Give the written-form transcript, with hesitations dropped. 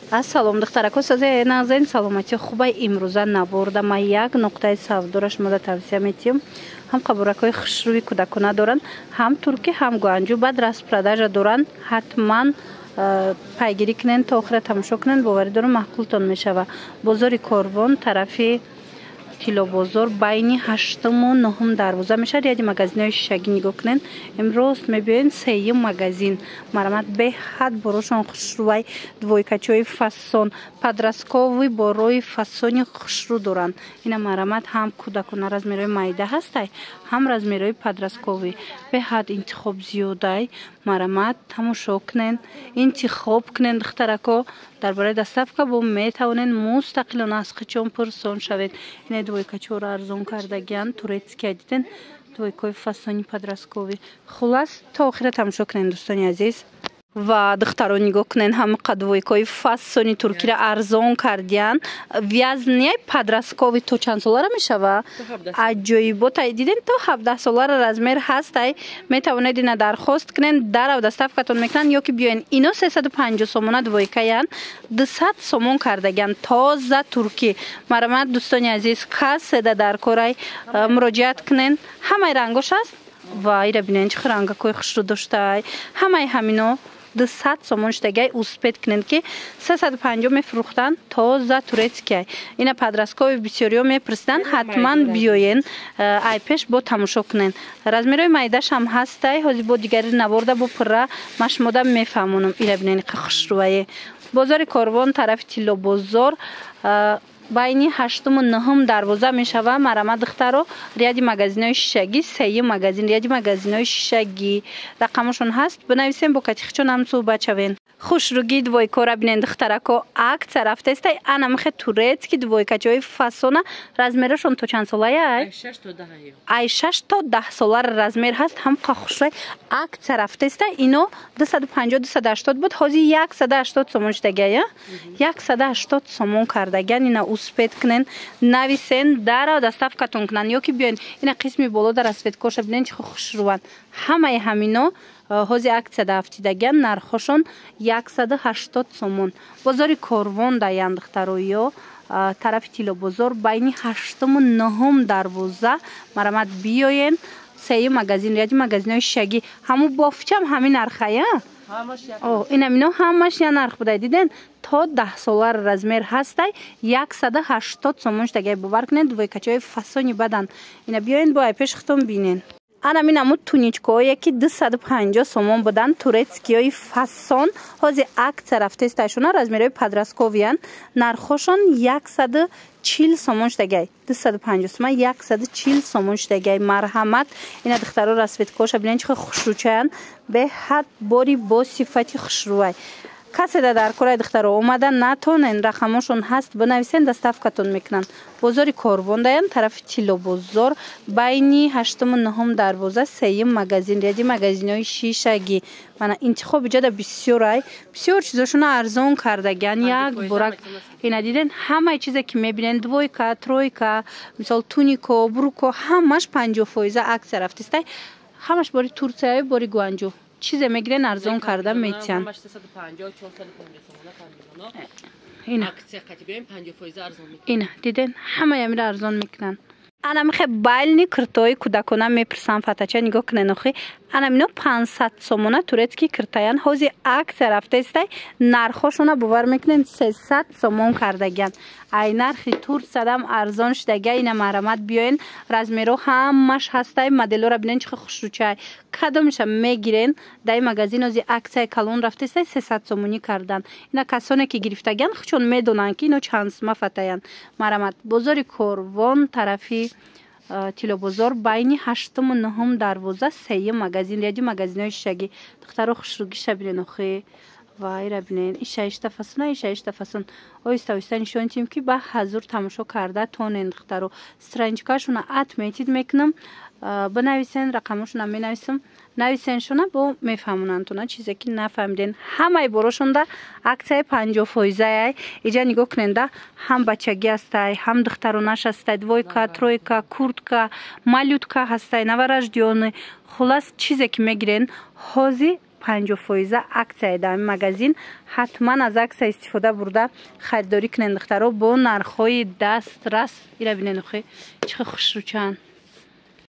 Ассалом духтарако сазе назен саломати хубай имрӯза набурда ма як нуқтаи савдора шумода тавсия метиҳам. ҳам қабуракҳои хушрӯи кӯдакона доранд, ҳам турки, ҳам гуанҷӯ. баъд распродажа доранд. ҳатман пайгирӣ кунед, то охира тамошо кунед. боварӣ дорам маъқултон мешава. бозори Корвон тарафи Тилобозор байни 8-му 9-ум дарвоза мешавад. яди магазинҳои шишагӣ нигоҳ кунед. имрӯз мебиёед 3-ум магазин марамат беҳад борошон хушрӯвай двойкачаҳои фасон подросткови бо роҳи фасони хушрӯ доранд. ина марамат ҳам кӯдакона размерҳои майда ҳастай, ҳам размерҳои подросткови. беҳад интихоб зиёдай марамат тамошо кунед, интихоб кунед духтарако. дар бораи доставка бо метавонед мустақилона аз қичон пурсон шавед. ина двойкачаҳоро арзон кардагианд. турецкия диден двойкаҳои фасони подросткови. хулас то охира тамошо кунед дӯстони азиз. ва духтаро нигоҳ кунед ҳамақа двойкаҳои фасони туркиро арзон кардиянд. вязняи подросткови то чанд солара мешава? аҷоиботай диден то 17 солара размер ҳастай. метавонед ина дархост кунед, дарав доставкатон мекунанд ё ки биёен. ино 350 сомона двойкаянд, 200 сомон кардагианд. тоза туркӣ. марамат дӯстони азиз, касседа дар корай муроҷиат кунед. ҳамаи рангош аст. ва ира бинен чӣ рангакҳои хушрӯ доштай. ҳамаи ҳамино 200 сомон штагай успед кунед ки 350 мефурӯхтанд. тоза турецкия. ина подросткови бисёриҳо мепурсиданд. ҳатман биёен ай пеш бо тамошо кунед. размерҳои майдаш ҳам ҳастай. ҳозир бо дигари наворда бо пурра машмода мефаҳмонам. ира бинен қа хушрӯвае. бозори Корвон тарафи Тилобозор байни 8-му 9-ум дарвоза мешава. марамат духтаро ряди магазинҳои шишагӣ 3-ум магазин ряди магазинҳои шишагӣ рақамашон ҳаст. бинависем бо катихчон ҳам суҳбат шавен. хушрӯгии двойкора бинен духтарако акция рафтестай. ана михе турецки двойкачаҳои фасона размерашон то чанд солая? ай 6 то 10 солара размер ҳаст. ҳам қа хушрӯй акция рафтестай. ино 250-280 буд. ҳозир 180 сомон штагая. 180 сомон кардаган. ина успед кунен, нависен, дарав доставкатон кунанд ё ки биёен. ина қисми болода расветкоша бинен чӣ хушрӯванд. ҳамаи ҳамино ҳозир акция дафтидаган. нархошон 180 сомон. бозори Корвон даянд духтаро ё тарафи Тилобозор байни 8-му 9-ум дарвоза марамат биёен. 3-ум магазин ряди магазинҳои шишагӣ ҳаму бофчам ҳамин нархая? ина мино ҳамаш я нарх будай диден. то 10 солар размер ҳастай. 180 сомон штагай бовар кунед. двойкачаҳои фасони бадан. ина биёен бо айпеш хитон бинен. ана минаму туничкаҳое ки 250 сомон буданд. турецкиёи фасон ҳозир акция рафтестайшона размерҳои подростковиянд. нархошон 140 сомон штагай. 250 сомон 140 сомон штагай. марҳамат. ина духтаро расветкоша бинен чӣ хушрӯчаянд. беҳад бори бо сифати хушрӯвай. касседа дар кораи духтаро омада натонен рақамошон ҳаст. бинависен доставкатон мекунанд. бозори Корвон даянд тарафи Тилобозор байни 8-му 9-ум дарвоза 3-ум магазин ряди магазинҳои шишагӣ. мана интихоб иҷода бисёрай. бисёр чизошона арзон кардаган. як борак ина диден ҳамаи чизе ки мебинен двойка, тройка, мисол тунико, бруко ҳамаш 50% акция рафтестай. ҳамаш бори Турсияи бори гуанҷӯ. чизе мегирен арзон карда метиҳанд. ина диден ҳамаи амира арзон мекунанд. ана михе байлни киртои кӯдакона мепурсанд. фатача нигоҳ кунен охи. ана мино 500 сомона турецки киртаянд. ҳозир акция рафтестай. нархошона бовар мекунен 300 сомон кардаган. ай нархи турсиядам арзон штага. ина марамат биёен. размеро ҳамаш ҳастай. моделора бинен чӣ хушрӯчай. кадомиша мегирен. дай магазин ҳозир аксияи калон рафтестай 300 сомонӣ кардан. ина касоне ки гирифтаган хучон медонанд ки ино чанд сума фатаянд. марамат. бозори Корвон тарафи Тилобозор байни 8-му 9-ум дарвоза 3-ум магазин ряди магазинҳои шишагӣ. духтаро хушрӯгиша бинен охи. вай ра бинен ишаишта фасон ишаишта фасон. оҳиста оҳиста нишон дидем ки ба ҳазур тамошо карда тонен духтаро. страничкашона ат метид мекунам. бинависен рақамашона менависам. нависен шона бо мефаҳмонанд чизе ки нафаҳмиден. ҳамаи борошонда аксияи 50%. иҷа нигоҳ куненда ҳам бачагӣ ҳастай, ҳам духтаронаш ҳастай, двойка, тройка, куртка, малютка ҳастай, навараждиёни. хулас чизе ки мегирен ҳозир 50% акция در магазин. حتما از عکس استفاده برده خریداری کنین دخترها با نرخ‌های دسترس. اینا ببینین خو چه خوشروچن.